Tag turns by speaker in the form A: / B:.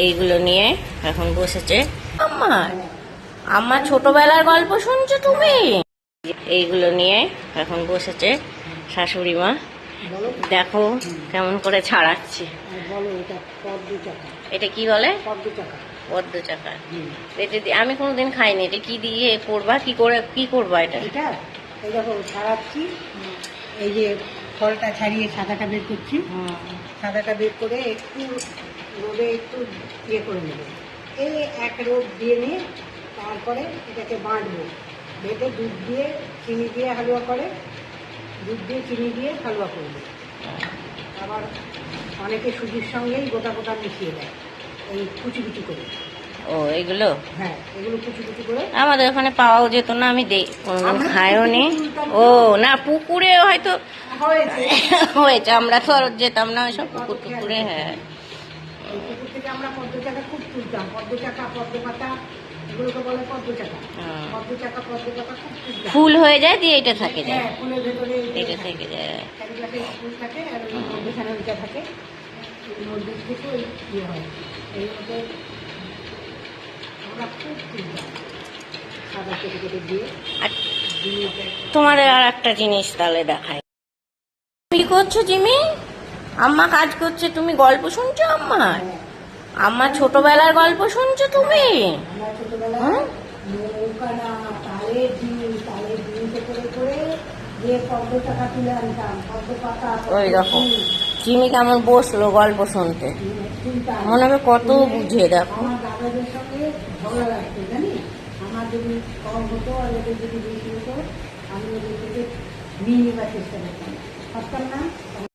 A: এইগুলো নিয়ে এখন বসেছে আমার আমার ছোটবেলার গল্প শুনছো তুমি? এইগুলো নিয়ে এখন বসেছে শাশুড়ি মা। দেখো কেমন করে ছাড়াচ্ছি। এটা কি বলে? পদ্ম চাকা। এটা আমি কোনোদিন খাইনি। এটা কি দিয়ে করবা? কি করবা এটা?
B: এই দেখো ছাড়াচ্ছি। এই যে ফলটা ছাড়িয়ে সাদাটা বের করছি। সাদাটা বের করে একটু রোদে একটু ইয়ে করে নেবো। এই এক রোদ দিয়ে নিয়ে তারপরে এটাকে বাঁধবো। বেঁধে দুধ দিয়ে চিনি দিয়ে হালুয়া করে, দুধ দিয়ে চিনি দিয়ে হালুয়া করবো। আবার অনেকে সুজির সঙ্গেই গোটা গোটা মিশিয়ে দেয়, এই কুচি কুচি করে।
A: ও এগুলো?
B: হ্যাঁ, এগুলো কুচি কুচি করে।
A: আমাদের ওখানে পাওয়াও যেত না, আমি কোনোদিন খাইও নি। ও না, পুকুরে হয়তো হয়েছে, আমরা তো আর যেতাম না ওইসব পুকুর টুকুরে। হ্যাঁ,
B: পুকুর থেকে আমরা পদ্ম চাকা খুব তুলতাম। পদ্ম চাকা, পদ্ম পাতা, এগুলোকে বলে পদ্ম চাকা। পদ্ম চাকা, পদ্ম পাতা খুব তুলতাম।
A: ফুল হয়ে যায় দিয়ে এটা থাকে যায়।
B: হ্যাঁ, ফুলের ভেতরে
A: এটা থেকে যায়।
B: চারিপাশে ফুল থাকে আর ওই মধ্যেখানে ওইটা থাকে। মধ্যে থেকে ওই ইয়ে হয়। এই মতো আমরা খুব তুলতাম সাদা কেটে কেটে দিয়ে।
A: আর তোমাদের আর একটা জিনিস তাহলে দেখায়। কি করছো জিমি? আম্মা কাজ করছে, তুমি গল্প শুনছো? আমার ছোটবেলার গল্প শুনছো তুমি?
B: আমরা ছোটবেলায় নৌকানা তালের ডিম করে করে যে পদ্ম চাকা তুলে আনতাম, পদ্ম পাতা।
A: ওই দেখো জিমি কেমন বসলো গল্প শুনতে, মনে হবে কত বুঝে। দেখো
B: আমার দাদাদের সঙ্গে ঝগড়া লাগতো, জানি আমার যদি কম হতো আর ওদের যদি বেশি হতো, আমি ওদের থেকে নিয়ে নেবার চেষ্টা করতাম, পারতাম না।